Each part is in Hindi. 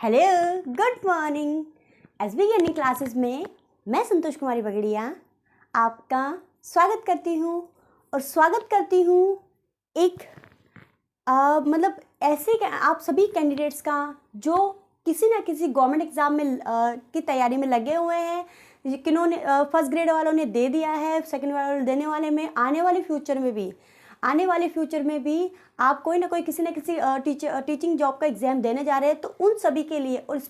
Hello, good morning. एसबी की अन्य क्लासेस में मैं संतोष कुमारी बगड़िया आपका स्वागत करती हूँ और स्वागत करती हूँ एक मतलब ऐसे आप सभी कैंडिडेट्स का जो किसी ना किसी गवर्नमेंट एग्ज़ाम में की तैयारी में लगे हुए हैं। किन्होंने फर्स्ट ग्रेड वालों ने दे दिया है, सेकंड वालों देने वाले में, आने वाले फ्यूचर में भी आप कोई ना कोई किसी न किसी टीचिंग जॉब का एग्ज़ाम देने जा रहे हैं। तो उन सभी के लिए और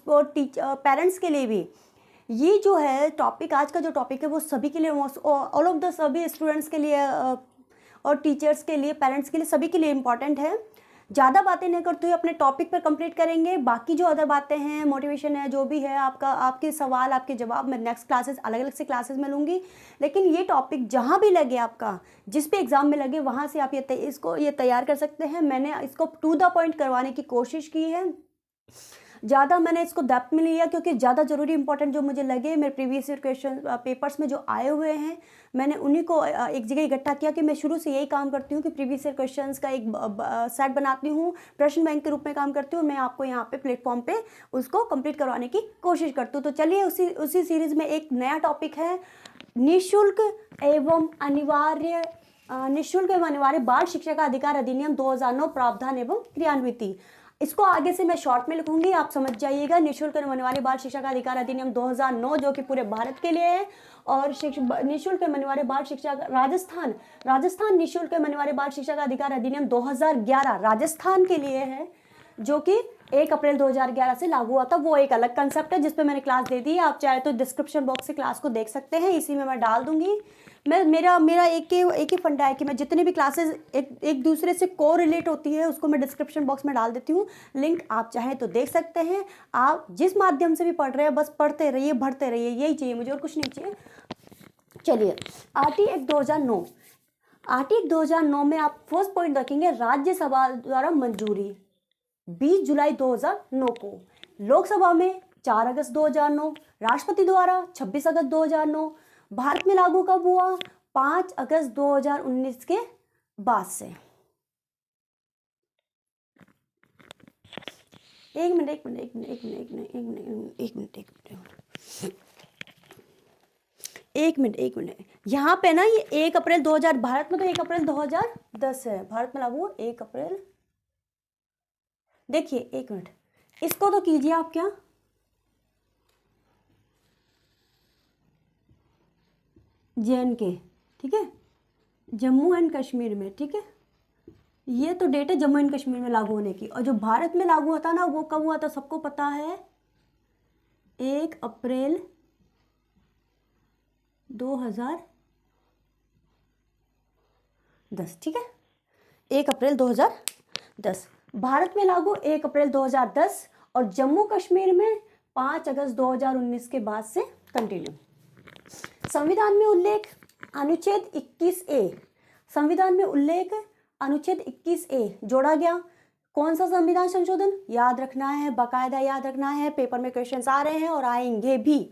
पेरेंट्स के लिए भी ये जो है टॉपिक, आज का जो टॉपिक है वो सभी के लिए, ऑल ऑफ द सभी स्टूडेंट्स के लिए और टीचर्स के लिए, पेरेंट्स के लिए, सभी के लिए इम्पॉर्टेंट है। ज़्यादा बातें नहीं करते हुए अपने टॉपिक पर कंप्लीट करेंगे। बाकी जो अदर बातें हैं, मोटिवेशन है, जो भी है आपका, आपके सवाल, आपके जवाब मैं नेक्स्ट क्लासेस, अलग अलग से क्लासेस में लूँगी। लेकिन ये टॉपिक जहाँ भी लगे, आपका जिस भी एग्ज़ाम में लगे, वहाँ से आप ये तैयार कर सकते हैं। मैंने इसको टू द पॉइंट करवाने की कोशिश की है। ज़्यादा मैंने इसको डेप्थ में लिया क्योंकि ज़्यादा ज़रूरी इंपॉर्टेंट जो मुझे लगे मेरे प्रीवियस ईयर क्वेश्चन पेपर्स में जो आए हुए हैं, मैंने उन्हीं को एक जगह इकट्ठा किया कि मैं शुरू से यही काम करती हूँ कि प्रीवियस ईयर क्वेश्चंस का एक सेट बनाती हूँ, प्रश्न बैंक के रूप में काम करती हूँ। मैं आपको यहाँ पे प्लेटफॉर्म पे उसको कंप्लीट करवाने की कोशिश करती हूँ। तो चलिए उसी सीरीज़ में एक नया टॉपिक है, निःशुल्क एवं अनिवार्य बाल शिक्षा का अधिकार अधिनियम 2009 प्रावधान एवं क्रियान्विति। इसको आगे से मैं शॉर्ट में लिखूंगी, आप समझ जाइएगा। निःशुल्क एवं अनिवार्य बाल शिक्षा का अधिकार अधिनियम 2009 जो कि पूरे भारत के लिए है, और निःशुल्क एवं अनिवार्य बाल शिक्षा राजस्थान निःशुल्क एवं अनिवार्य बाल शिक्षा का अधिकार अधिनियम 2011 राजस्थान के लिए है, जो कि 1 अप्रैल 2011 से लागू हुआ था। वो एक अलग कंसेप्ट है जिस पे मैंने क्लास दे दी है। आप चाहे तो डिस्क्रिप्शन बॉक्स से क्लास को देख सकते हैं, इसी में मैं डाल दूंगी। मेरा एक ही फंडा है कि मैं जितनी भी क्लासेस एक दूसरे से को रिलेट होती है उसको मैं डिस्क्रिप्शन बॉक्स में डाल देती हूँ। लिंक आप चाहें तो देख सकते हैं। आप जिस माध्यम से भी पढ़ रहे हैं बस पढ़ते रहिए, बढ़ते रहिए, यही चाहिए मुझे और कुछ नहीं चाहिए। चलिए, आरटी एक्ट 2009 में आप फर्स्ट पॉइंट रखेंगे, राज्यसभा द्वारा मंजूरी 20 जुलाई 2009 को, लोकसभा में 4 अगस्त 2009, राष्ट्रपति द्वारा 26 अगस्त 2009, भारत में लागू कब हुआ? 5 अगस्त 2019 के बाद से। एक मिनट। यहाँ पे ना ये 1 अप्रैल 2000, भारत में तो 1 अप्रैल 2010 है, भारत में लागू हुआ 1 अप्रैल। देखिए 1 मिनट, इसको तो कीजिए आप क्या, JNK, ठीक है, जम्मू एंड कश्मीर में, ठीक है, ये तो डेट है जम्मू एंड कश्मीर में लागू होने की। और जो भारत में लागू हुआ था ना, वो कब हुआ था सबको पता है, 1 अप्रैल 2010, ठीक है, 1 अप्रैल 2010 भारत में लागू, 1 अप्रैल 2010, और जम्मू कश्मीर में 5 अगस्त 2019 के बाद से कंटिन्यू। संविधान में उल्लेख अनुच्छेद 21A, संविधान में उल्लेख अनुच्छेद 21A जोड़ा गया। कौन सा संविधान संशोधन? याद रखना है, बाकायदा याद रखना है, पेपर में क्वेश्चंस आ रहे हैं और आएंगे भी,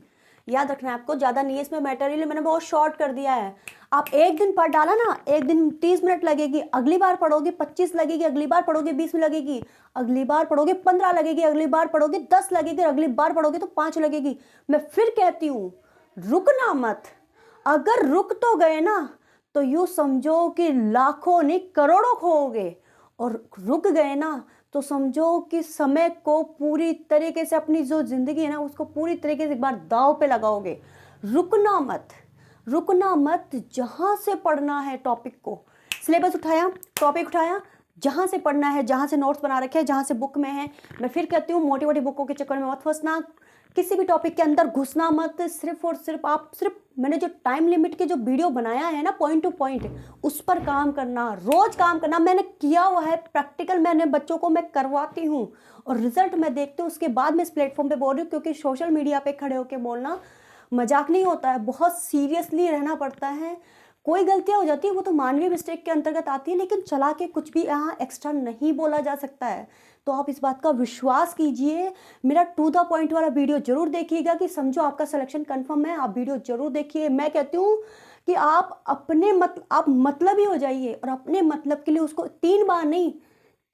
याद रखना है आपको। ज़्यादा नहीं है इसमें मटेरियल, मैंने बहुत शॉर्ट कर दिया है। आप एक दिन पढ़ डाला ना, एक दिन 30 मिनट लगेगी, अगली बार पढ़ोगे 25 लगेगी, अगली बार पढ़ोगे 20 में लगेगी, अगली बार पढ़ोगे 15 लगेगी, अगली बार पढ़ोगे 10 लगेगी, अगली बार पढ़ोगे तो 5 लगेगी। मैं फिर कहती हूँ, रुकना मत। अगर रुक तो गए ना तो यूँ समझो कि लाखों नहीं करोड़ों खोओगे, और रुक गए ना तो समझो कि समय को पूरी तरीके से, अपनी जो जिंदगी है ना उसको पूरी तरीके से एक बार दांव पे लगाओगे। रुकना मत। जहाँ से पढ़ना है टॉपिक को, सिलेबस उठाया, टॉपिक उठाया, जहाँ से पढ़ना है, जहाँ से नोट्स बना रखे हैं, जहाँ से बुक में है। मैं फिर कहती हूँ, मोटी मोटी बुकों के चक्कर में मत फंसना, किसी भी टॉपिक के अंदर घुसना मत। सिर्फ और सिर्फ मैंने जो टाइम लिमिट के जो वीडियो बनाया है ना, पॉइंट टू पॉइंट, उस पर काम करना, रोज काम करना। मैंने किया हुआ है प्रैक्टिकल, मैंने बच्चों को मैं करवाती हूँ और रिजल्ट मैं देखती हूँ। उसके बाद मैं इस प्लेटफॉर्म पे बोल रही हूँ, क्योंकि सोशल मीडिया पे खड़े होकर बोलना मजाक नहीं होता है, बहुत सीरियसली रहना पड़ता है। कोई गलतियाँ हो जाती है, वो तो मानवीय मिस्टेक के अंतर्गत आती है, लेकिन चला के कुछ भी यहाँ एक्स्ट्रा नहीं बोला जा सकता है। तो आप इस बात का विश्वास कीजिए। मेरा टू द पॉइंट वाला वीडियो जरूर देखिएगा कि समझो आपका सिलेक्शन कंफर्म है। आप वीडियो जरूर देखिए। मैं कहती हूँ कि आप मतलब ही हो जाइए, और अपने मतलब के लिए उसको 3 बार नहीं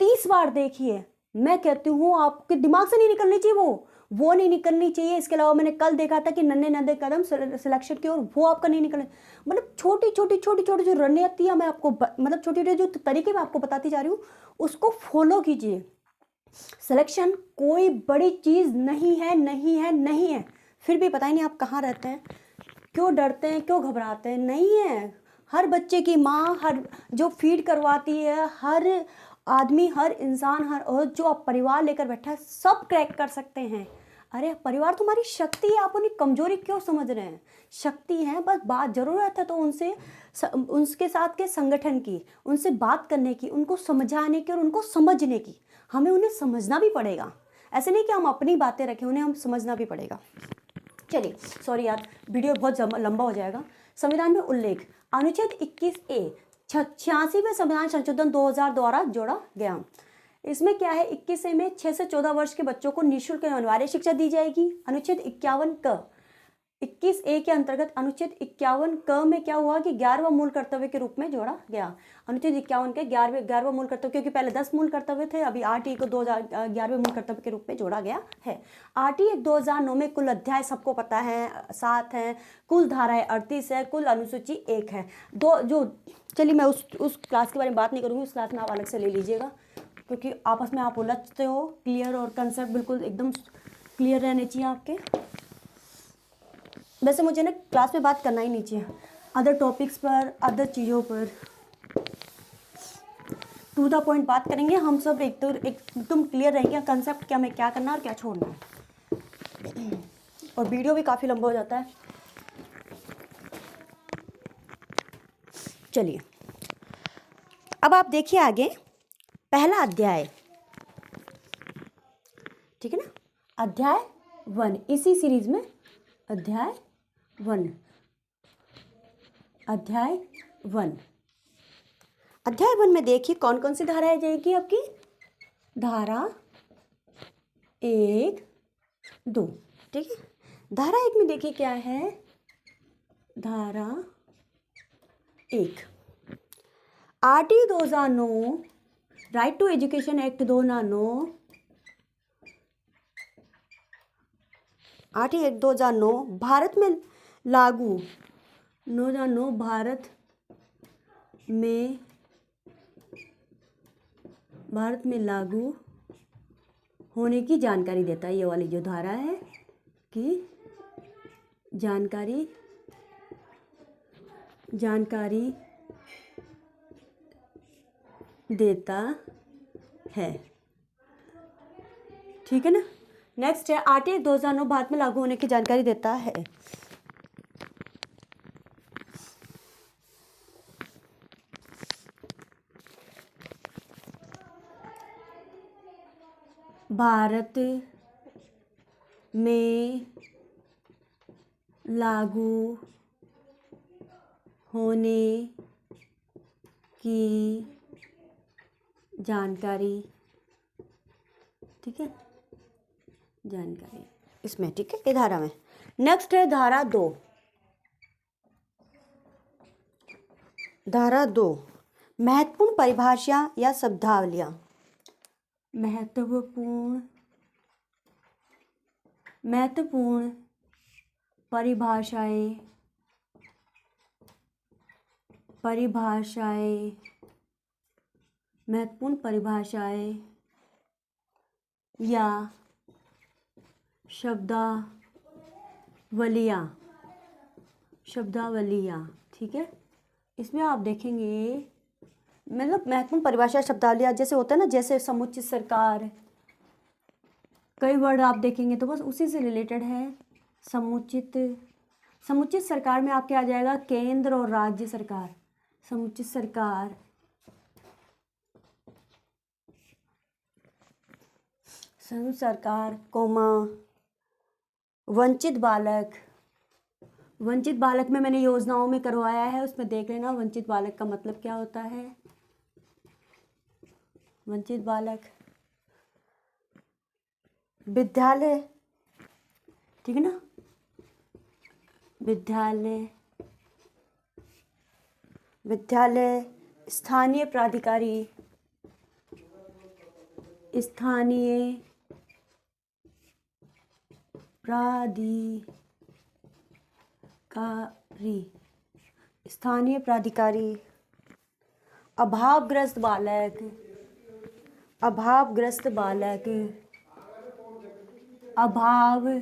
30 बार देखिए। मैं कहती हूँ आपके दिमाग से नहीं निकलनी चाहिए, वो नहीं निकलनी चाहिए। इसके अलावा मैंने कल देखा था कि नन्हे नन्हे कदम सिलेक्शन की ओर, वो आपका नहीं निकलने। मतलब छोटी छोटी जो रणनीतियाँ मैं आपको मतलब छोटे छोटे जो तरीके मैं आपको बताती जा रही हूँ उसको फॉलो कीजिए। सिलेक्शन कोई बड़ी चीज़ नहीं है, नहीं है, नहीं है। फिर भी पता ही नहीं आप कहाँ रहते हैं, क्यों डरते हैं, क्यों घबराते हैं। नहीं है। हर बच्चे की माँ, हर जो फीड करवाती है, हर आदमी, हर इंसान, हर और जो आप परिवार लेकर बैठा है, सब क्रैक कर सकते हैं। अरे परिवार तुम्हारी शक्ति है, आप उन्हें कमजोरी क्यों समझ रहे हैं? शक्ति है, बस बात ज़रूरत है तो उनके साथ के संगठन की, उनसे बात करने की, उनको समझाने की और उनको समझने की। हमें उन्हें समझना भी पड़ेगा, ऐसे नहीं कि हम अपनी बातें रखें, उन्हें हम समझना भी पड़ेगा। चलिए सॉरी यार, वीडियो बहुत लंबा हो जाएगा। संविधान में उल्लेख, अनुच्छेद 21A 86वें संविधान संशोधन 2000 द्वारा जोड़ा गया। इसमें क्या है, 21A में 6 से 14 वर्ष के बच्चों को निःशुल्क अनिवार्य शिक्षा दी जाएगी। अनुच्छेद 51 क 21A के अंतर्गत अनुच्छेद 51 क में क्या हुआ कि 11वां मूल कर्तव्य के रूप में जोड़ा गया। अनुच्छेद 51 के 11वां मूल कर्तव्य, क्योंकि पहले 10 मूल कर्तव्य थे, अभी RT को 2011वें मूल कर्तव्य के रूप में जोड़ा गया है। RT 2009 में कुल अध्याय सबको पता है 7 हैं, कुल धाराएं 38 है, कुल अनुसूची 1 है। चलिए मैं उस क्लास के बारे में बात नहीं करूँगी, उस क्लास में आप अलग से ले लीजिएगा, क्योंकि आपस में आप उलझते हो। क्लियर और कंसेप्ट बिल्कुल एकदम क्लियर रहने चाहिए आपके। वैसे मुझे ना क्लास में बात करना ही नहीं चाहिए, अदर टॉपिक्स पर, अदर चीज़ों पर टू द पॉइंट बात करेंगे हम सब। एकदम क्लियर रहेंगे कंसेप्ट क्या, में क्या करना और क्या छोड़ना है। और वीडियो भी काफ़ी लंबा हो जाता है। चलिए अब आप देखिए आगे, पहला अध्याय, ठीक है ना, अध्याय 1 इसी सीरीज में, अध्याय 1। अध्याय 1 में देखिए कौन कौन सी धाराएं जाएगी आपकी। धारा 1, 2, ठीक है। धारा 1 में देखिए क्या है, धारा 1 RT 2009 right to education act 2009, RT act 2009 Bharat में लागू 2009 भारत में लागू होने की जानकारी देता है। ये वाली जो धारा है कि जानकारी देता है, ठीक है ना। नेक्स्ट है RT 2009 भारत में लागू होने की जानकारी देता है। भारत में लागू होने की जानकारी, ठीक है, जानकारी इसमें, ठीक है, ये धारा में। नेक्स्ट है धारा 2। धारा 2 महत्वपूर्ण परिभाषा या शब्दावलियां, महत्वपूर्ण परिभाषाएं महत्वपूर्ण परिभाषाएं या शब्दावलियां, ठीक है। इसमें आप देखेंगे मतलब महत्वपूर्ण परिभाषा शब्दावलियां जैसे होता है ना, जैसे समुचित सरकार, कई वर्ड आप देखेंगे तो बस उसी से रिलेटेड है। समुचित सरकार में आपके आ जाएगा केंद्र और राज्य सरकार। समुचित सरकार, कोमा वंचित बालक में मैंने योजनाओं में करवाया है, उसमें देख लेना वंचित बालक का मतलब क्या होता है। वंचित बालक, विद्यालय, ठीक है ना, विद्यालय स्थानीय प्राधिकारी, स्थानीय प्राधिकारी, स्थानीय प्राधिकारी, अभावग्रस्त बालक, अभावग्रस्त बालक, अभाव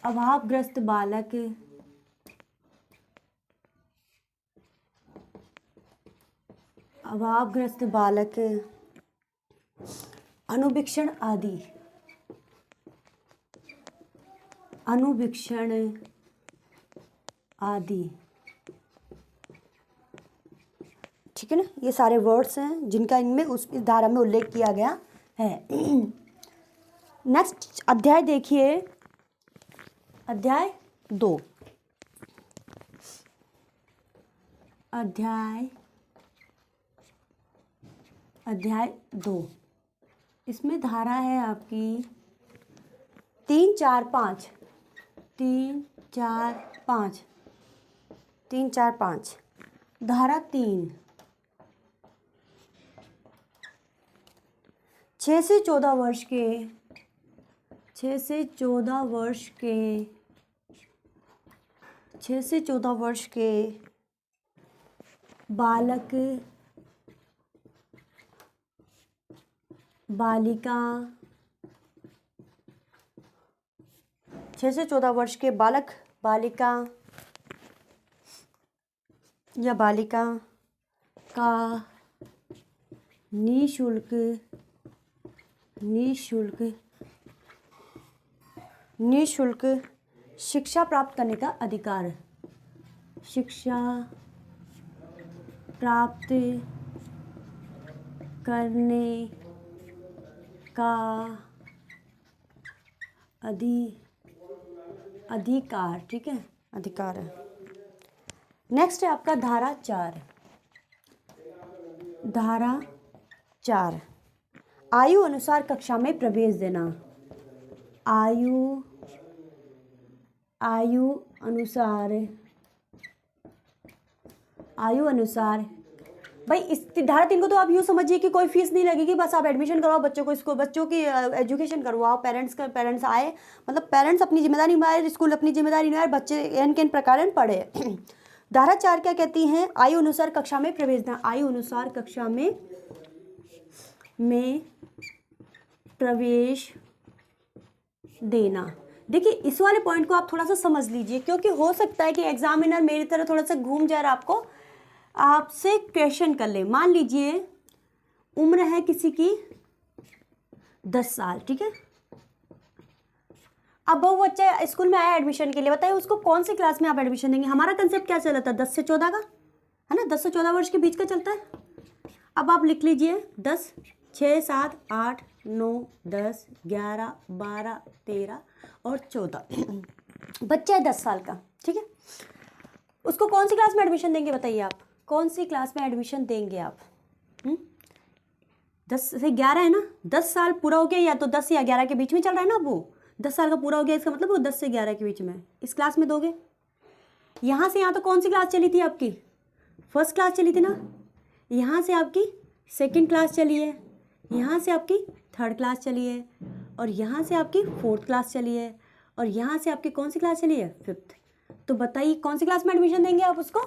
अभावग्रस्त बालक, अभावग्रस्त बालक, अनुवीक्षण आदि, अनुवीक्षण आदि। ठीक है ना, ये सारे वर्ड्स हैं जिनका इनमें इस धारा में उल्लेख किया गया है। नेक्स्ट अध्याय देखिए, अध्याय 2। अध्याय 2, इसमें धारा है आपकी 3, 4, 5, 3, 4, 5, 3, 4, 5। धारा 3, 6 से 14 वर्ष के, 6 से 14 वर्ष के, 6 से 14 वर्ष के बालक बालिका, 6 से 14 वर्ष के बालक बालिका या बालिका का निःशुल्क शिक्षा प्राप्त करने का अधिकार, शिक्षा प्राप्त करने का अधिकार। ठीक है, अधिकार है। नेक्स्ट है आपका धारा 4। धारा 4, आयु अनुसार कक्षा में प्रवेश देना। आयु अनुसार भाई इस धारा 3 को तो आप यूँ समझिए कि कोई फीस नहीं लगेगी, बस आप एडमिशन करवाओ बच्चों को, इसको बच्चों की एजुकेशन करवाओ, पेरेंट्स आए, मतलब पेरेंट्स अपनी जिम्मेदारी निभाए, स्कूल अपनी जिम्मेदारी निभाए, बच्चे एन के प्रकार पढ़े। धारा 4 क्या कहती हैं? आयु अनुसार कक्षा में प्रवेश देना। आयु अनुसार कक्षा में प्रवेश देना। देखिए इस वाले पॉइंट को आप थोड़ा सा समझ लीजिए, क्योंकि हो सकता है कि एग्जामिनर मेरी तरह थोड़ा सा घूम जाए, आपको आपसे क्वेश्चन कर ले। मान लीजिए उम्र है किसी की 10 साल, ठीक है। अब वो बच्चा स्कूल में आया एडमिशन के लिए, बताइए उसको कौन सी क्लास में आप एडमिशन देंगे? हमारा कंसेप्ट क्या चला था? 10 से 14 का, है ना, 10 से 14 वर्ष के बीच का चलता है। अब आप लिख लीजिए 10, 6, 7, 8, 9, 10, 11, 12, 13 और 14 बच्चा है 10 साल का, ठीक है। उसको कौन सी क्लास में एडमिशन देंगे बताइए आप? कौन सी क्लास में एडमिशन देंगे आप? 10 से 11 है ना, 10 साल पूरा हो गया, या तो 10 या 11 के बीच में चल रहा है ना। वो 10 साल का पूरा हो गया, इसका मतलब वो 10 से 11 के बीच में इस क्लास में दोगे। यहाँ से यहाँ तो कौन सी क्लास चली थी आपकी? फर्स्ट क्लास चली थी ना। यहाँ से आपकी सेकंड क्लास चली है, यहाँ से आपकी थर्ड क्लास चली है, और यहाँ से आपकी फोर्थ क्लास चली है, और यहाँ से आपकी कौन सी क्लास चली है? फिफ्थ। तो बताइए कौन सी क्लास में एडमिशन देंगे आप उसको?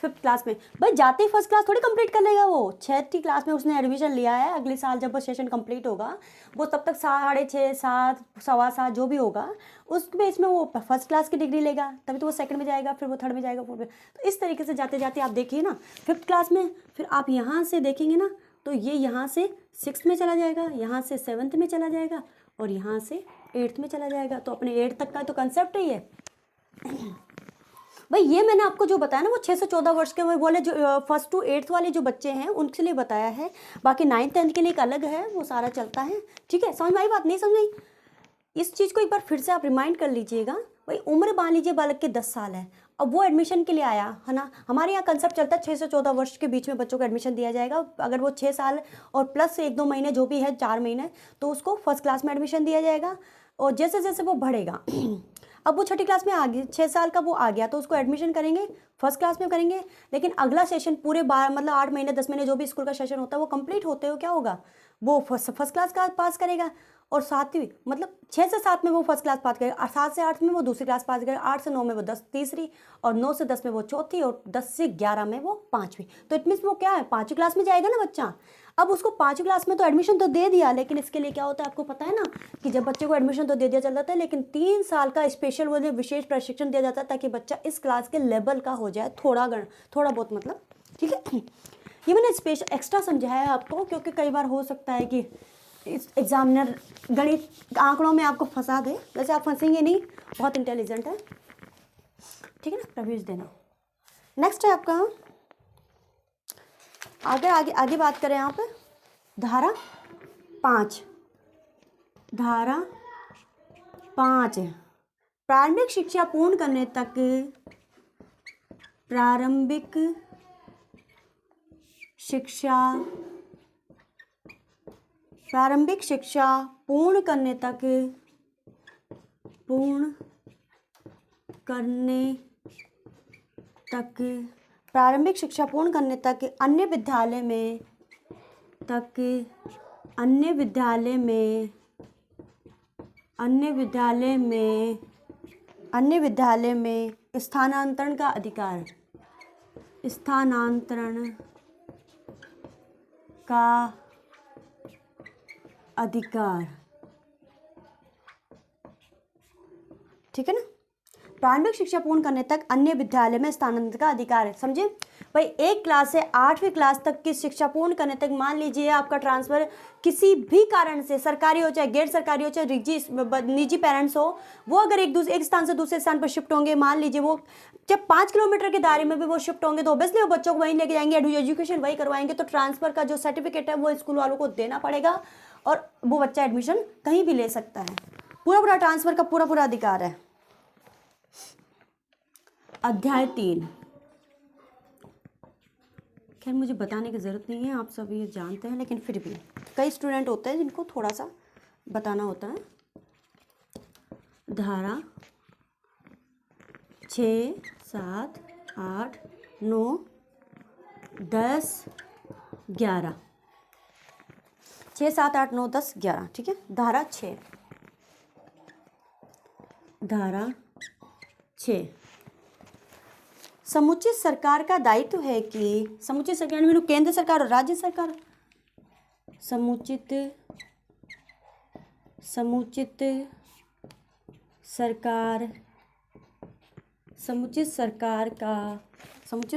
फिफ्थ क्लास में। भाई जाते ही फर्स्ट क्लास थोड़ी कंप्लीट कर लेगा वो। 6ठी क्लास में उसने एडमिशन लिया है, अगले साल जब वो सेशन कंप्लीट होगा वो तब तक 6.5, 7, 7.25 जो भी होगा उस बेस में वो फर्स्ट क्लास की डिग्री लेगा, तभी तो वो सेकंड में जाएगा, फिर वो थर्ड में जाएगा, फोर्थ में। तो इस तरीके से जाते जाते आप देखिए ना, फिफ्थ क्लास में फिर आप यहाँ से देखेंगे ना, तो ये यहाँ से 6th में चला जाएगा, यहाँ से 7th में चला जाएगा, और यहाँ से 8th में चला जाएगा। तो अपने 8th तक का तो कंसेप्ट ही है भाई। ये मैंने आपको जो बताया ना, वो 6 से 14 वर्ष के वो बोले, जो 1st to 8th वाले जो बच्चे हैं उनके लिए बताया है। बाकी 9th 10th के लिए एक अलग है, वो सारा चलता है, ठीक है। समझ में आई बात? नहीं समझ आई? इस चीज़ को एक बार फिर से आप रिमाइंड कर लीजिएगा। भाई उम्र मान लीजिए बालक के 10 साल है, अब वो एडमिशन के लिए आया है ना। हमारे यहाँ कंसेप्ट चलता है 6 से 14 वर्ष के बीच में बच्चों को एडमिशन दिया जाएगा। अगर वो 6 साल और प्लस 1-2 महीने जो भी है, 4 महीने, तो उसको फर्स्ट क्लास में एडमिशन दिया जाएगा, और जैसे जैसे वो बढ़ेगा अब वो छठी क्लास में आ गई, 6 साल का वो आ गया, तो उसको एडमिशन करेंगे फर्स्ट क्लास में करेंगे, लेकिन अगला सेशन पूरे 12 मतलब 8 महीने 10 महीने जो भी स्कूल का सेशन होता है वो कंप्लीट होते हो क्या होगा, वो फर्स्ट क्लास का पास करेगा, और 7वीं मतलब 6 से 7 में वो फर्स्ट क्लास पास करेगा, 7 से 8 में वो दूसरी क्लास पास करेगा, 8 से 9 में वो 10 तीसरी, और 9 से 10 में वो चौथी, और 10 से 11 में वो 5वीं। तो इट मीन्स वो क्या है, 5वीं क्लास में जाएगा ना बच्चा। अब उसको 5वीं क्लास में तो एडमिशन तो दे दिया, लेकिन इसके लिए क्या होता है आपको पता है ना, कि जब बच्चे को एडमिशन तो दे दिया चल जाता है, लेकिन 3 साल का स्पेशल वो विशेष प्रशिक्षण दिया जाता है ताकि बच्चा इस क्लास के लेवल का हो जाए, थोड़ा बहुत मतलब, ठीक है। ये मैंने स्पेशल एक्स्ट्रा समझाया है आपको, क्योंकि कई बार हो सकता है कि इस एग्जामिनर गणित आंकड़ों में आपको फंसा दे, वैसे आप फंसेंगे नहीं, बहुत इंटेलिजेंट है, ठीक है ना, प्रवेश देना। नेक्स्ट है आपका, आगे बात करें यहाँ पे धारा 5 प्रारंभिक शिक्षा पूर्ण करने तक प्रारंभिक शिक्षा पूर्ण करने तक अन्य विद्यालय में स्थानांतरण का अधिकार, ठीक है ना। प्रारंभिक शिक्षा पूर्ण करने तक अन्य विद्यालय में स्थानांतरण का अधिकार है, समझे भाई। 1 क्लास से 8वीं क्लास तक की शिक्षा पूर्ण करने तक, मान लीजिए आपका ट्रांसफर किसी भी कारण से, सरकारी हो चाहे गैर सरकारी हो चाहे निजी पेरेंट्स हो, वो अगर एक स्थान से दूसरे स्थान पर शिफ्ट होंगे, मान लीजिए वो जब 5 किलोमीटर के दायरे में भी वो शिफ्ट होंगे, तो ऑब्वियसली वो बच्चों को वहीं लेके जाएंगे, एजुकेशन वही करवाएंगे, तो ट्रांसफर का जो सर्टिफिकेट है वो स्कूल वालों को देना पड़ेगा, और वो बच्चा एडमिशन कहीं भी ले सकता है। पूरा ट्रांसफर का पूरा अधिकार है। अध्याय 3, खैर मुझे बताने की ज़रूरत नहीं है, आप सब ये जानते हैं, लेकिन फिर भी कई स्टूडेंट होते हैं जिनको थोड़ा सा बताना होता है। धारा 6, 7, 8, 9, 10, 11, 6, 7, 8, 9, 10, 11, ठीक है। धारा 6 समुचित सरकार का दायित्व है कि, समुचित सरकार में केंद्र सरकार और राज्य सरकार, समुचित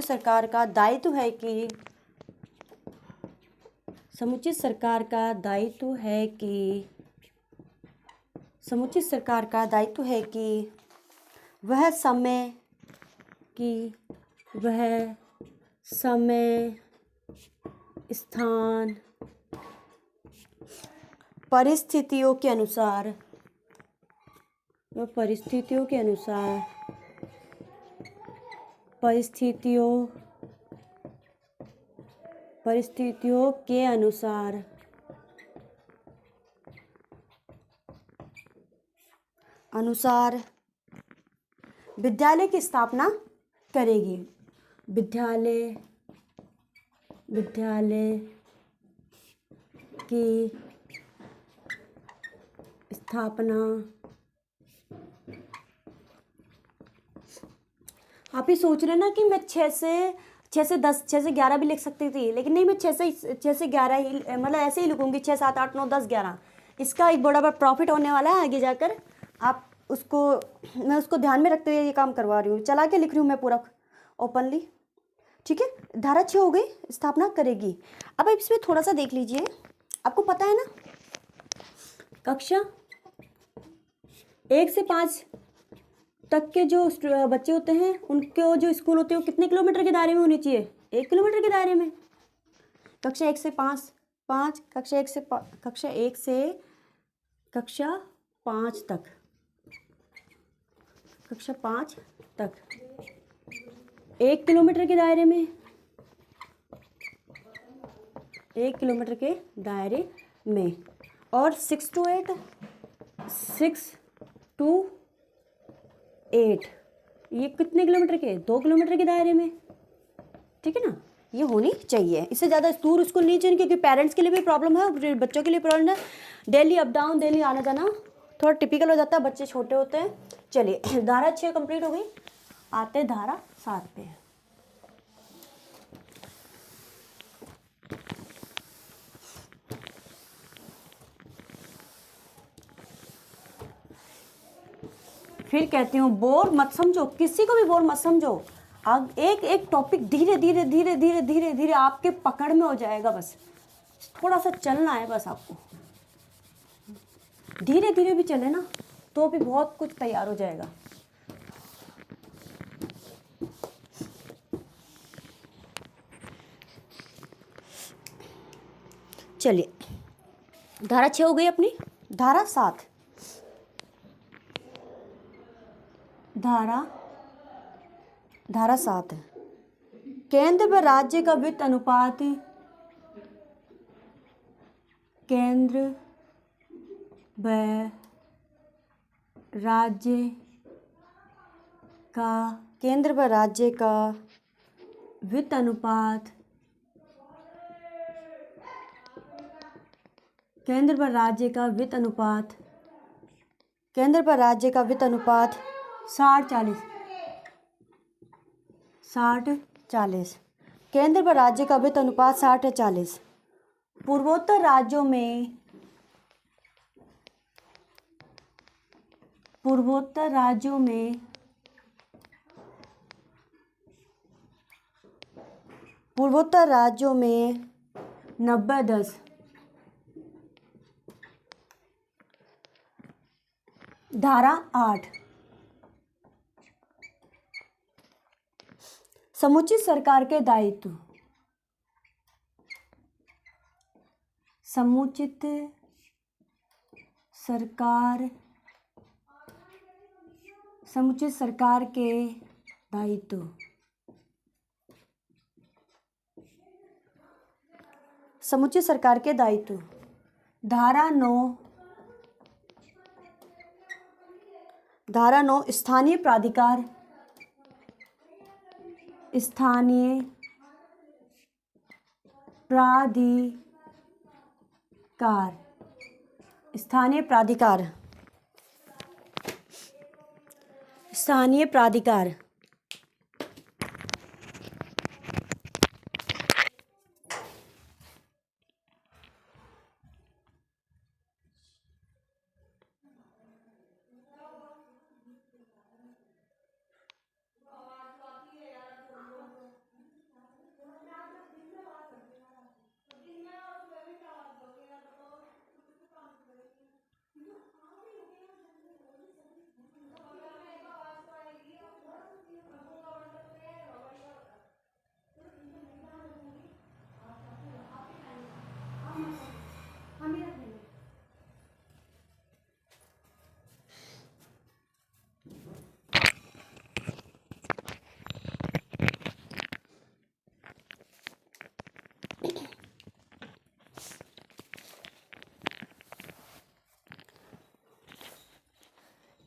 सरकार का दायित्व है कि, समुचित सरकार का दायित्व है कि वह समय स्थान परिस्थितियों के अनुसार विद्यालय की स्थापना करेगी। विद्यालय की स्थापना, आप ही सोच रहे ना कि मैं 6 से 10, 6 से 11 भी लिख सकती थी, लेकिन नहीं, मैं 6 से 11 ही मतलब ऐसे ही लिखूंगी, 6, 7, 8, 9, 10, 11। इसका एक बड़ा प्रॉफिट होने वाला है आगे जाकर, आप मैं उसको ध्यान में रखते हुए ये काम करवा रही हूँ, चला के लिख रही हूँ मैं पूरा ओपनली, ठीक है। धारा 6 हो गई, स्थापना करेगी। अब इसमें थोड़ा सा देख लीजिए, आपको पता है ना, कक्षा 1 से 5 तक के जो बच्चे होते हैं, उनके जो स्कूल होते हैं वो कितने किलोमीटर के दायरे में होनी चाहिए, 1 किलोमीटर के दायरे में। कक्षा 1 से 5, कक्षा 1 से कक्षा 5 तक, कक्षा 5 तक 1 किलोमीटर के दायरे में, 1 किलोमीटर के दायरे में, और 6 to 8 8, ये कितने किलोमीटर के? 2 किलोमीटर के दायरे में, ठीक है ना, ये होनी चाहिए। इससे ज़्यादा दूर स्कूल नहीं चाहिए, क्योंकि पेरेंट्स के लिए भी प्रॉब्लम है और बच्चों के लिए प्रॉब्लम है। डेली अप डाउन, डेली आना जाना थोड़ा टिपिकल हो जाता है, बच्चे छोटे होते हैं। चलिए, धारा 6 कंप्लीट हो गई, आते हैं धारा 7 पे। फिर कहती हूँ, बोर मत समझो, किसी को भी बोर मत समझो। अब एक एक टॉपिक धीरे धीरे धीरे धीरे धीरे धीरे आपके पकड़ में हो जाएगा, बस थोड़ा सा चलना है बस आपको। धीरे धीरे भी चले ना तो भी बहुत कुछ तैयार हो जाएगा। चलिए, धारा 6 हो गई अपनी। धारा 7, धारा 7 है, केंद्र व राज्य का वित्त अनुपात, केंद्र व राज्य का वित्त अनुपात, केंद्र व राज्य का वित्त अनुपात 60-40, 60-40, केंद्र व राज्य का वित्त अनुपात 60-40। पूर्वोत्तर राज्यों में 90-10। धारा 8, समुचित सरकार के दायित्व, समुचित सरकार के दायित्व, समुचित सरकार के दायित्व। धारा 9, स्थानीय प्राधिकार, स्थानीय प्राधिकार।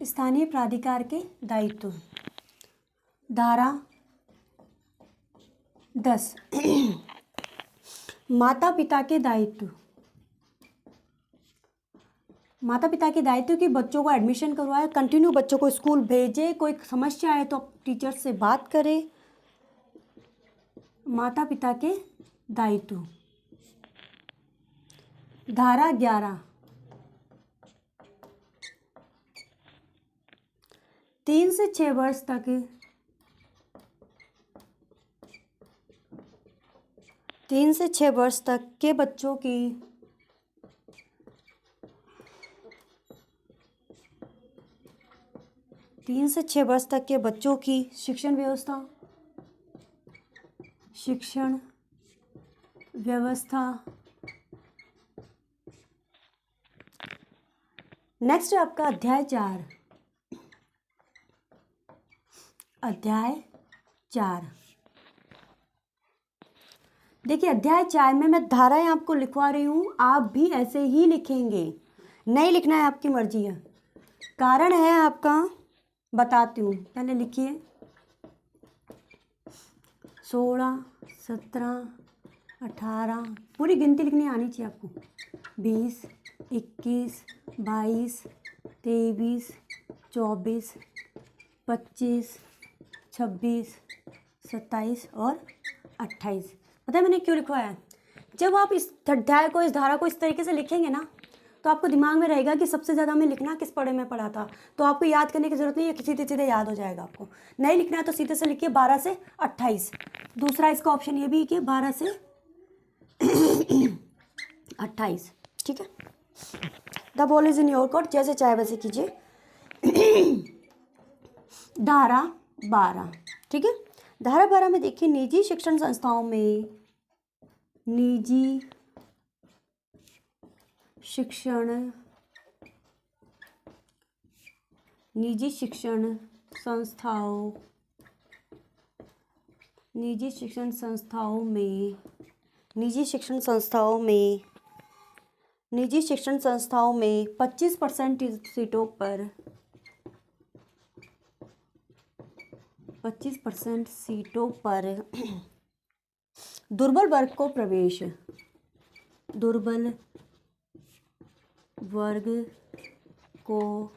स्थानीय प्राधिकार के दायित्व। धारा 10, माता पिता के दायित्व, कि बच्चों को एडमिशन करवाए, कंटिन्यू बच्चों को स्कूल भेजे, कोई समस्या है तो टीचर से बात करें। माता पिता के दायित्व। धारा 11, 3 से 6 वर्ष तक 3 से 6 वर्ष तक के बच्चों की 3 से 6 वर्ष तक के बच्चों की शिक्षण व्यवस्था। नेक्स्ट है आपका अध्याय 4। देखिए, अध्याय 4 में मैं धाराएं आपको लिखवा रही हूँ, आप भी ऐसे ही लिखेंगे, नहीं लिखना है आपकी मर्जी है। कारण है आपका बताती हूँ, पहले लिखिए 16, 17, 18, पूरी गिनती लिखनी आनी चाहिए आपको। 20, 21, 22, 23, 24, 25, 26, 27 और 28। पता है मैंने क्यों लिखवाया है? जब आप इस अध्याय को, इस धारा को इस तरीके से लिखेंगे ना, तो आपको दिमाग में रहेगा कि सबसे ज़्यादा हमें लिखना किस पढ़े में पढ़ा था। तो आपको याद करने की ज़रूरत नहीं है, सीधे सीधे याद हो जाएगा। आपको नहीं लिखना है तो सीधे से लिखिए 12 से 28। दूसरा इसका ऑप्शन ये भी कि 12 से 28, ठीक है। The ball is in your court, जैसे चाहे वैसे कीजिए। धारा 12, ठीक है। धारा 12 में देखिए, निजी शिक्षण संस्थाओं में, निजी शिक्षण संस्थाओं में 25% सीटों पर 25% सीटों पर दुर्बल वर्ग को प्रवेश, दुर्बल वर्ग को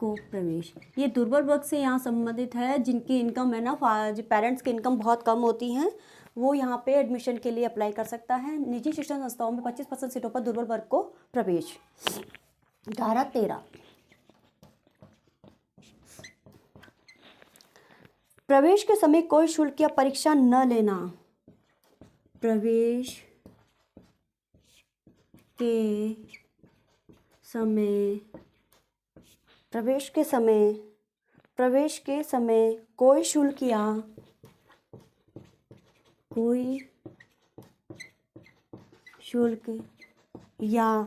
प्रवेश। ये दुर्बल वर्ग से यहाँ संबंधित है, जिनकी इनकम है ना, पेरेंट्स की इनकम बहुत कम होती हैं, वो यहाँ पे एडमिशन के लिए अप्लाई कर सकता है। निजी शिक्षण संस्थाओं में 25% सीटों पर दुर्बल वर्ग को प्रवेश। धारा 13, प्रवेश के समय कोई शुल्क या परीक्षा न लेना। प्रवेश के समय कोई शुल्क या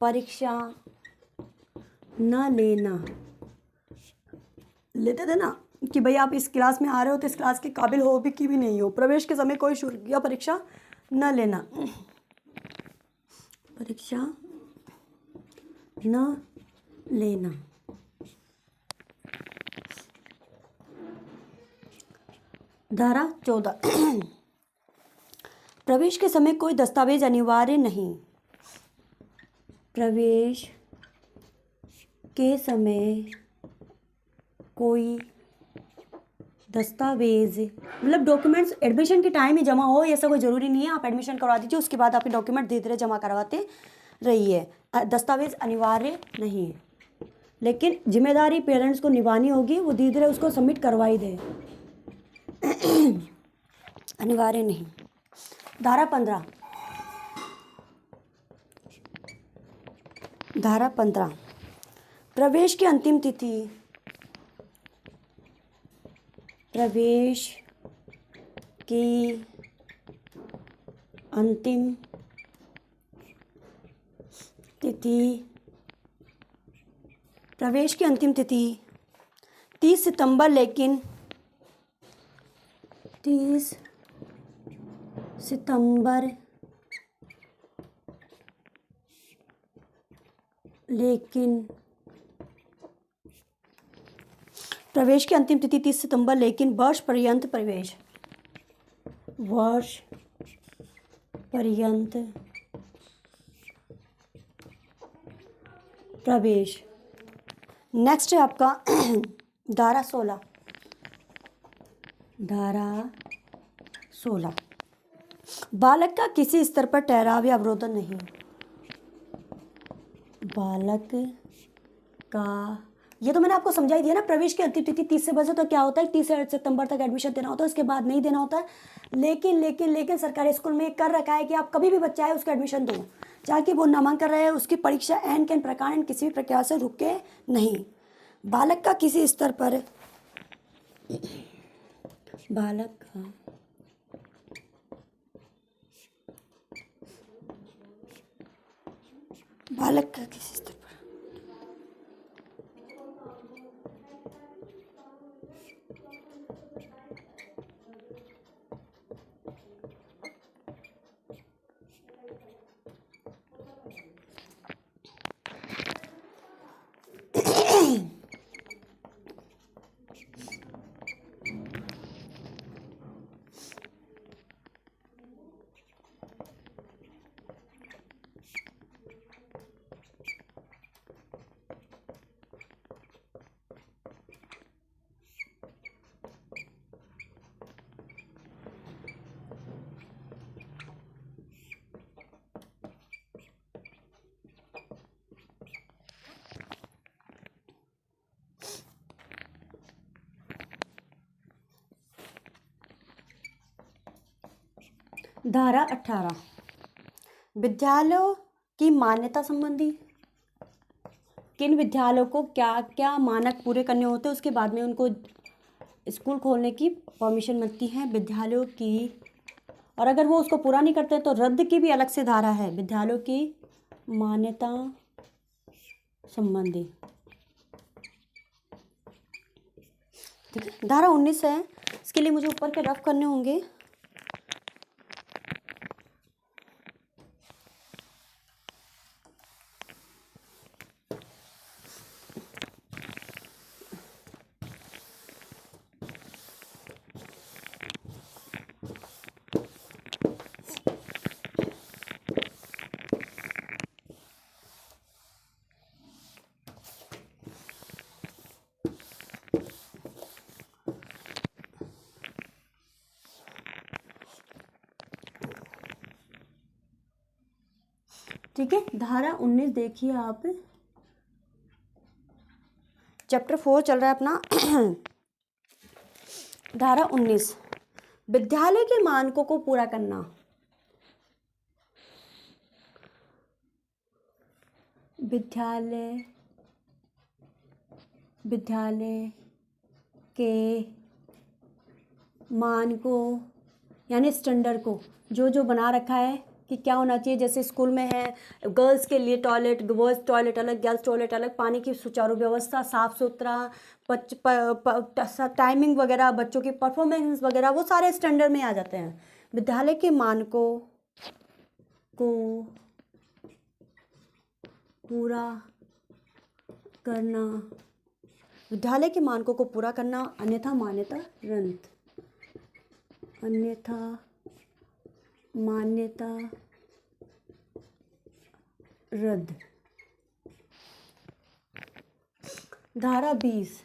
परीक्षा न लेना। लेते थे ना कि भाई आप इस क्लास में आ रहे हो तो इस क्लास के काबिल हो भी कि भी नहीं हो। प्रवेश के समय कोई शुल्क या परीक्षा न लेना, परीक्षा न लेना। धारा 14, प्रवेश के समय कोई दस्तावेज अनिवार्य नहीं। प्रवेश के समय कोई दस्तावेज, मतलब डॉक्यूमेंट्स एडमिशन के टाइम ही जमा हो, ऐसा कोई ज़रूरी नहीं है। आप एडमिशन करवा दीजिए, उसके बाद आपके डॉक्यूमेंट धीरे धीरे जमा करवाते रहिए। दस्तावेज अनिवार्य नहीं है, लेकिन जिम्मेदारी पेरेंट्स को निभानी होगी, वो धीरे धीरे उसको सबमिट करवा ही दे। अनिवार्य नहीं। धारा 15, प्रवेश की अंतिम तिथि, प्रवेश की अंतिम तिथि 30 सितंबर, लेकिन 30 सितंबर लेकिन प्रवेश की अंतिम तिथि 30 सितंबर, लेकिन वर्ष पर्यंत प्रवेश। नेक्स्ट है आपका धारा 16, बालक का किसी स्तर पर ठहराव या अवरोधन नहीं। बालक का, ये तो मैंने आपको समझाई दिया ना। प्रवेश की अंतिम तिथि 30 से बचे तो क्या होता है, 30 सितंबर तक एडमिशन देना होता है, उसके बाद नहीं देना होता है। लेकिन सरकारी स्कूल में कर रखा है कि आप कभी भी बच्चा है उसका एडमिशन दो, चाहे वो नामांकन रहे, उसकी परीक्षा एन के प्रकार किसी भी प्रकार से रुके नहीं। बालक का किसी स्तर पर बालक का किसी स्तर पर धारा 18 विद्यालयों की मान्यता संबंधी, किन विद्यालयों को क्या क्या मानक पूरे करने होते हैं, उसके बाद में उनको स्कूल खोलने की परमिशन मिलती है विद्यालयों की, और अगर वो उसको पूरा नहीं करते तो रद्द की भी अलग से धारा है विद्यालयों की मान्यता संबंधी। ठीक है, धारा 19 है, इसके लिए मुझे ऊपर के रफ करने होंगे। ठीक है, धारा 19 देखिए आप, चैप्टर 4 चल रहा है अपना। धारा 19 विद्यालय के मानकों को पूरा करना। विद्यालय के मानकों यानी स्टैंडर्ड को जो जो बना रखा है कि क्या होना चाहिए, जैसे स्कूल में है गर्ल्स के लिए टॉयलेट, बॉयज़ टॉयलेट अलग, गर्ल्स टॉयलेट अलग, पानी की सुचारू व्यवस्था, साफ़ सुथरा, टाइमिंग वगैरह, बच्चों की परफॉर्मेंस वगैरह, वो सारे स्टैंडर्ड में आ जाते हैं। विद्यालय के मानकों को पूरा करना, विद्यालय के मानकों को पूरा करना, अन्यथा मान्यता रद्द, अन्यथा मान्यता रद्द। धारा 20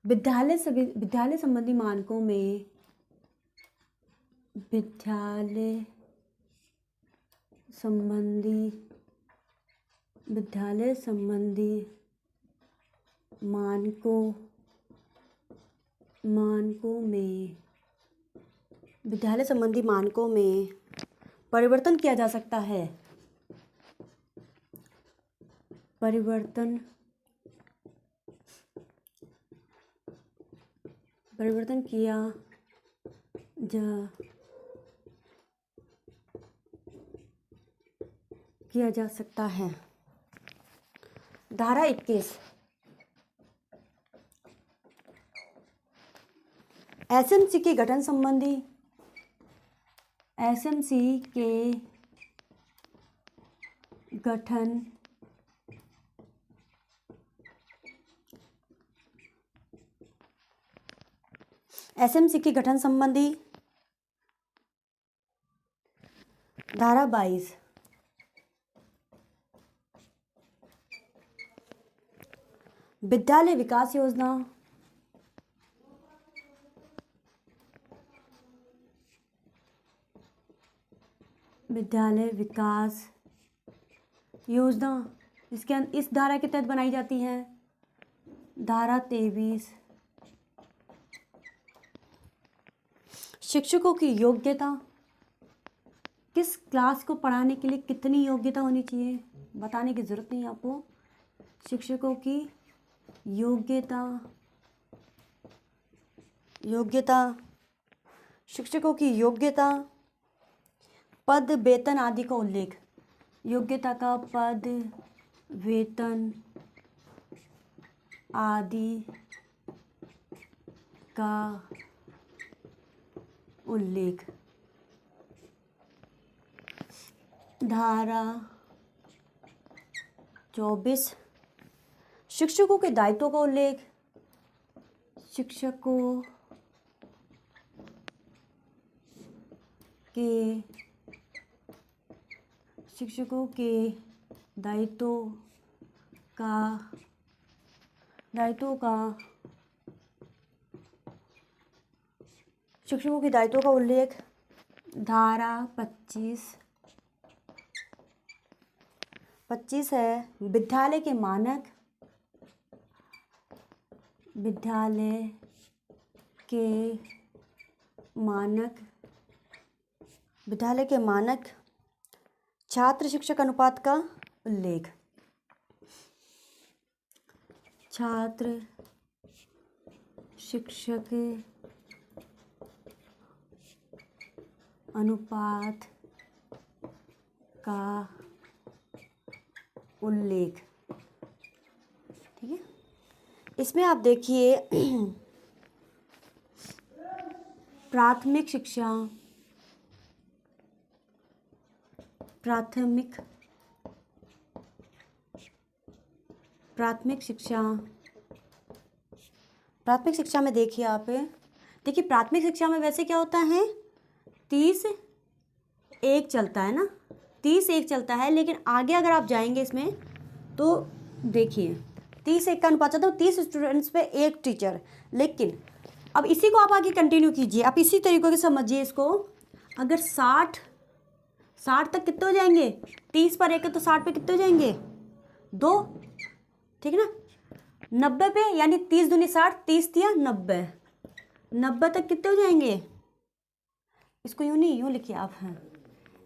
विद्यालय संबंधी मानकों में विद्यालय संबंधी मानकों में परिवर्तन किया जा सकता है, परिवर्तन किया जा सकता है। धारा 21 एसएमसी के गठन संबंधी, एसएमसी के गठन संबंधी। धारा 22 विद्यालय विकास योजना, इसके इस धारा के तहत बनाई जाती है। धारा 23 शिक्षकों की योग्यता, किस क्लास को पढ़ाने के लिए कितनी योग्यता होनी चाहिए बताने की ज़रूरत नहीं आपको। शिक्षकों की योग्यता, पद वेतन आदि का उल्लेख, योग्यता का पद वेतन आदि का उल्लेख। धारा 24 शिक्षकों के दायित्वों का उल्लेख, शिक्षकों के दायित्वों का उल्लेख। धारा 25 है विद्यालय के मानक, के मानक विद्यालय के मानक छात्र शिक्षक अनुपात का उल्लेख। छात्र शिक्षक अनुपात का उल्लेख। ठीक है, इसमें आप देखिए प्राथमिक शिक्षा में देखिए आप, देखिए प्राथमिक शिक्षा में वैसे क्या होता है, 30:1 चलता है ना, 30:1 चलता है। लेकिन आगे अगर आप जाएंगे इसमें तो देखिए 30:1 का अनुपात चलता है, 30 स्टूडेंट्स पे 1 टीचर। लेकिन अब इसी को आप आगे कंटिन्यू कीजिए, आप इसी तरीके से समझिए इसको। अगर 60 तक कितने हो जाएंगे, 30 पर 1 है तो 60 पे कितने हो जाएंगे, 2। ठीक है ना, 90 पे यानी 30 दूनी 60, 30 दिया 90 तक कितने हो जाएंगे, इसको यूँ नहीं यूँ लिखिए आप, हैं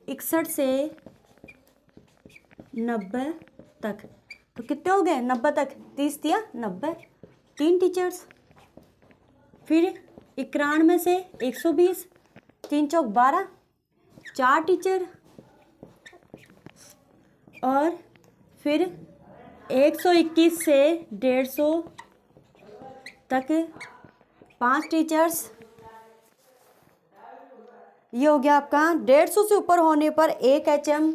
61 से 90 तक, तो कितने हो गए 90 तक, 30 दिया 90, 3 टीचर्स। फिर 91 से 120, 3 चौक 12, 4 टीचर। और फिर 121 से 150 तक 5 टीचर्स। ये हो गया आपका 150 से ऊपर होने पर 1 HM,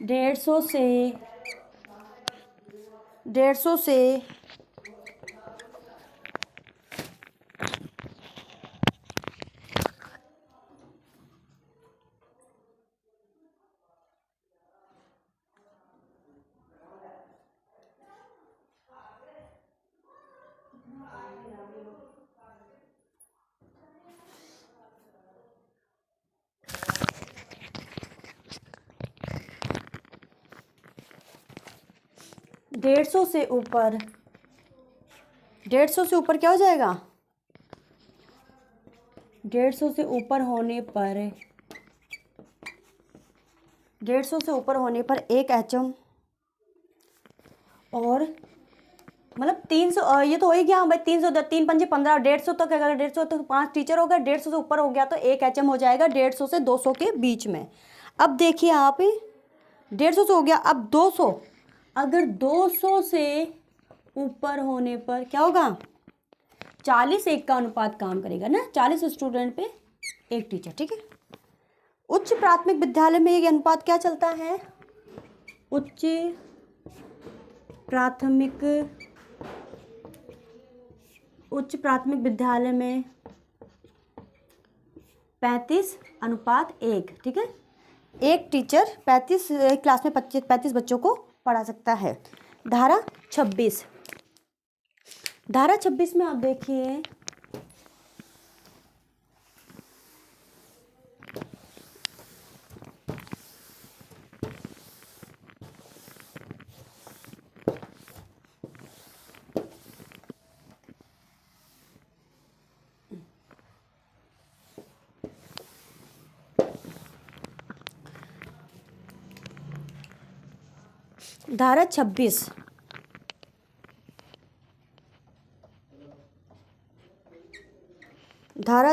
150 से 150 से ऊपर, 150 से ऊपर क्या हो जाएगा, 150 से ऊपर होने पर 150 से ऊपर होने पर 1 HM और मतलब 300, ये तो हो ही गया भाई, 300 3 पंजे 15, 150 तक अगर 150 तो 5 टीचर हो गए, 150 से ऊपर हो गया तो 1 HM हो जाएगा 150 से 200 के बीच में। अब देखिए आप 150 से हो गया, अब 200, अगर 200 से ऊपर होने पर क्या होगा, 40:1 का अनुपात काम करेगा ना, 40 स्टूडेंट पे 1 टीचर। ठीक है, उच्च प्राथमिक विद्यालय में ये अनुपात क्या चलता है, उच्च प्राथमिक विद्यालय में 35:1। ठीक है, 1 टीचर 35 क्लास में 35 बच्चों को पढ़ा सकता है। धारा 26, धारा 26 में आप देखिए धारा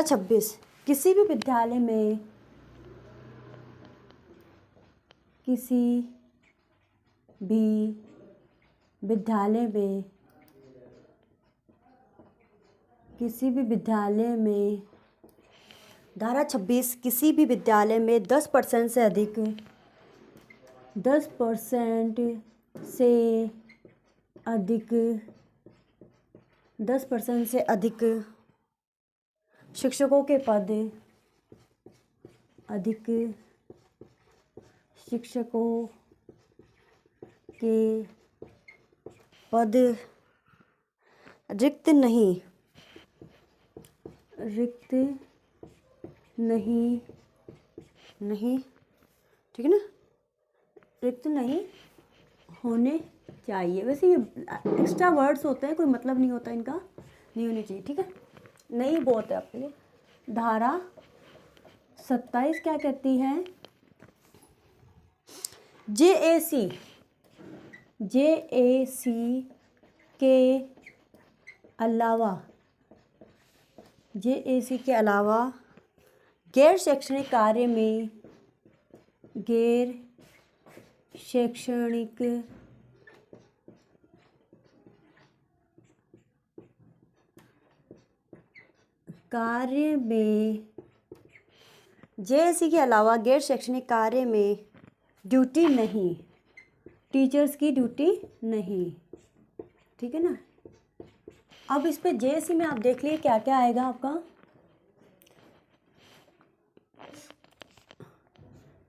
26 किसी भी विद्यालय में धारा 26 किसी भी विद्यालय में 10% से अधिक 10% से अधिक शिक्षकों के पद रिक्त नहीं, ठीक है ना, रिक्त नहीं होने चाहिए। वैसे ये एक्स्ट्रा वर्ड्स होते हैं, कोई मतलब नहीं होता इनका, नहीं होनी चाहिए, ठीक है, नहीं बहुत है आपके लिए। धारा 27 क्या कहती है, जेएसी के अलावा गैर शैक्षणिक कार्य में जेएसी के अलावा गैर शैक्षणिक कार्य में ड्यूटी नहीं, टीचर्स की ड्यूटी नहीं, ठीक है ना। अब इस पे जेएसी में आप देख लिए क्या क्या आएगा आपका।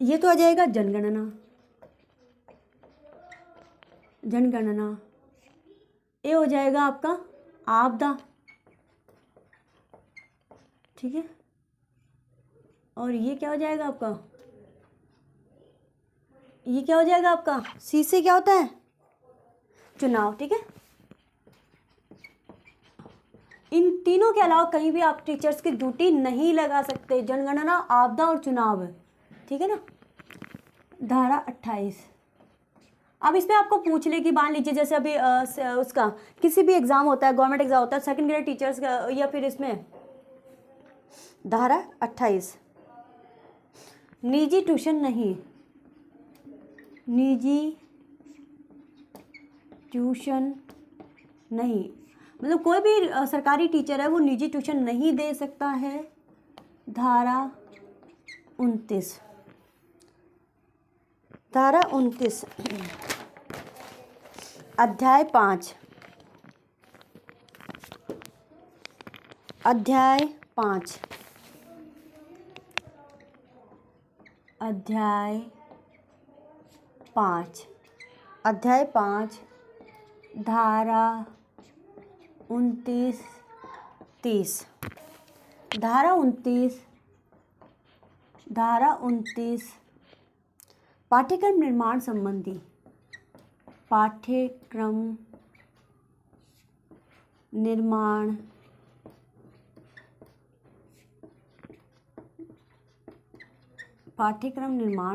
ये तो आ जाएगा जनगणना। ये हो जाएगा आपका आपदा, ठीक है। और ये क्या हो जाएगा आपका, सी से क्या होता है, चुनाव, ठीक है। इन तीनों के अलावा कहीं भी आप टीचर्स की ड्यूटी नहीं लगा सकते, जनगणना, आपदा और चुनाव, ठीक है ना। धारा 28। अब इसमें आपको पूछ ले कि मान लीजिए जैसे अभी उसका किसी भी एग्जाम होता है, गवर्नमेंट एग्जाम होता है, सेकंड ग्रेड टीचर्स का, या फिर इसमें धारा 28 निजी ट्यूशन नहीं, मतलब कोई भी सरकारी टीचर है वो निजी ट्यूशन नहीं दे सकता है। धारा 29 अध्याय 5 धारा 29-30। धारा 29 पाठ्यक्रम निर्माण संबंधी, पाठ्यक्रम निर्माण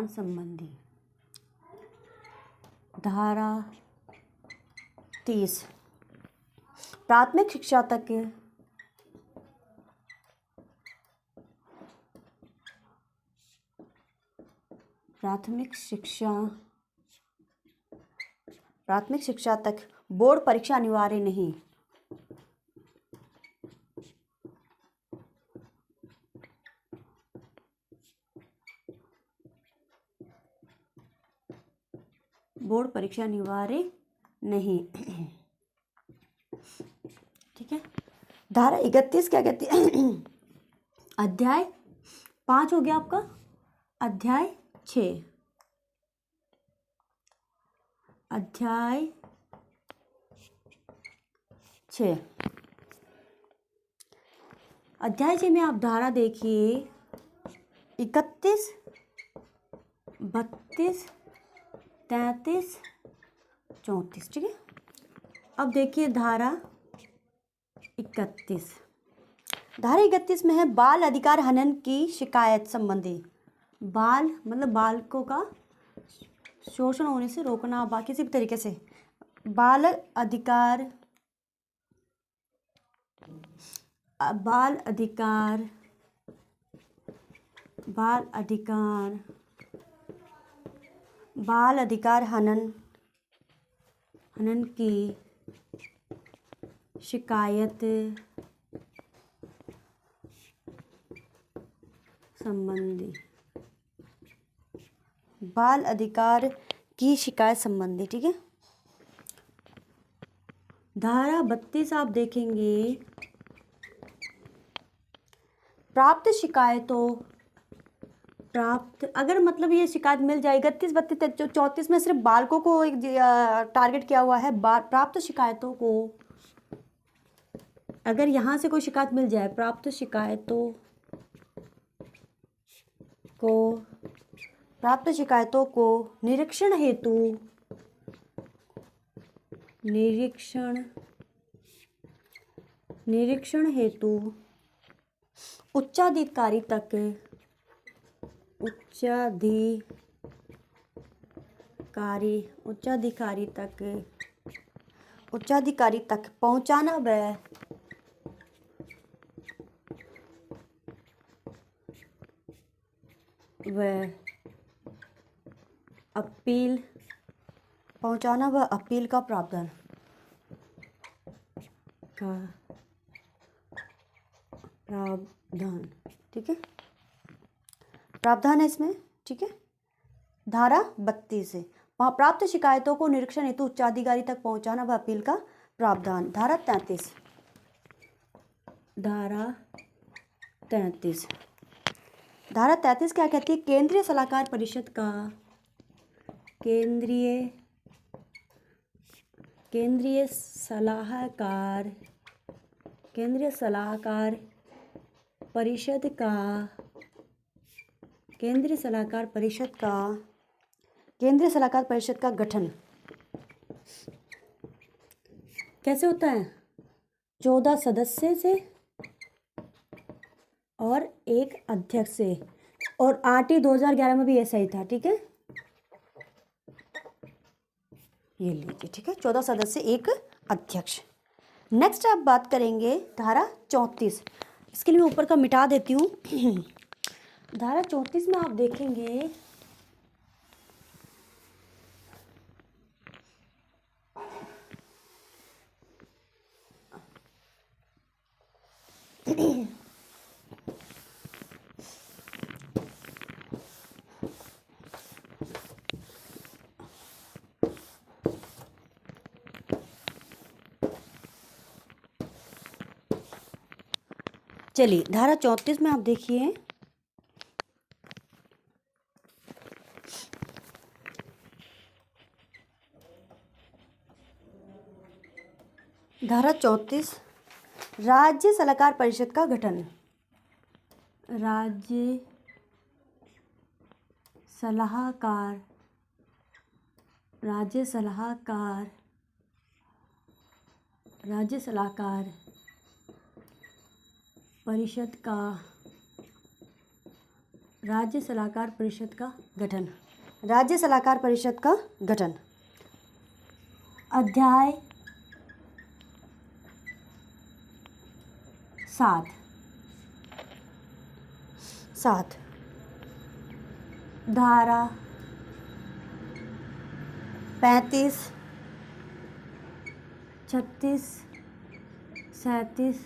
संबंधी। धारा 30 प्राथमिक शिक्षा तक बोर्ड परीक्षा अनिवार्य नहीं। बोर्ड परीक्षा अनिवार्य नहीं, ठीक है। धारा 31 क्या कहती है, अध्याय 5 हो गया आपका। अध्याय 6 में आप धारा देखिए 31, 32, 33, 34, ठीक है। अब देखिए धारा 31। धारा 31 में है बाल अधिकार हनन की शिकायत संबंधी। बाल मतलब बालकों का शोषण होने से रोकना, बाकी किसी भी तरीके से बाल अधिकार हनन की शिकायत संबंधी, बाल अधिकार की शिकायत संबंधी, ठीक है। धारा 32 आप देखेंगे अगर मतलब ये शिकायत मिल जाए 31, 32, 34 में सिर्फ बालकों को एक टारगेट किया हुआ है। प्राप्त शिकायतों को, अगर यहाँ से कोई शिकायत मिल जाए, प्राप्त शिकायतों को निरीक्षण निरीक्षण हेतु उच्चाधिकारी तक उच्चाधिकारी तक पहुंचाना व अपील का प्रावधान ठीक है, प्रावधान है इसमें, ठीक है। धारा 32 से प्राप्त शिकायतों को निरीक्षण हेतु उच्चाधिकारी तक पहुंचाना व अपील का प्रावधान। धारा 33 क्या कहती है? केंद्रीय सलाहकार परिषद का केंद्रीय सलाहकार परिषद का गठन कैसे होता है? 14 सदस्य से और एक अध्यक्ष से, और RT 2011 में भी ऐसा ही था, ठीक है। ये लीजिए, ठीक है, 14 सदस्य एक अध्यक्ष। नेक्स्ट आप बात करेंगे धारा 34। इसके लिए मैं ऊपर का मिटा देती हूँ। धारा 34 में आप देखेंगे चलिए, धारा 34 में आप देखिए, धारा 34 राज्य सलाहकार परिषद का गठन। राज्य सलाहकार परिषद का गठन। अध्याय 7 धारा 35, 36, 37,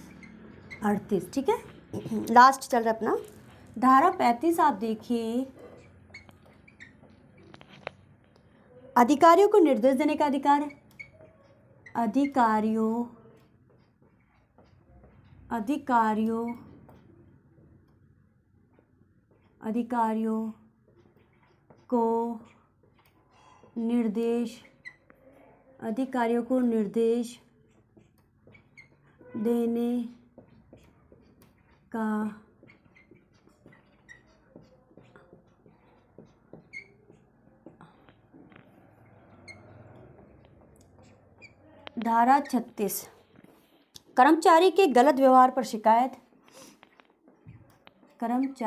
38, ठीक है। लास्ट चल रहा है अपना। धारा 35 आप देखिए, अधिकारियों को निर्देश देने का अधिकार है। अधिकारियों को निर्देश देने का धारा 36 कर्मचारी के गलत व्यवहार पर शिकायत।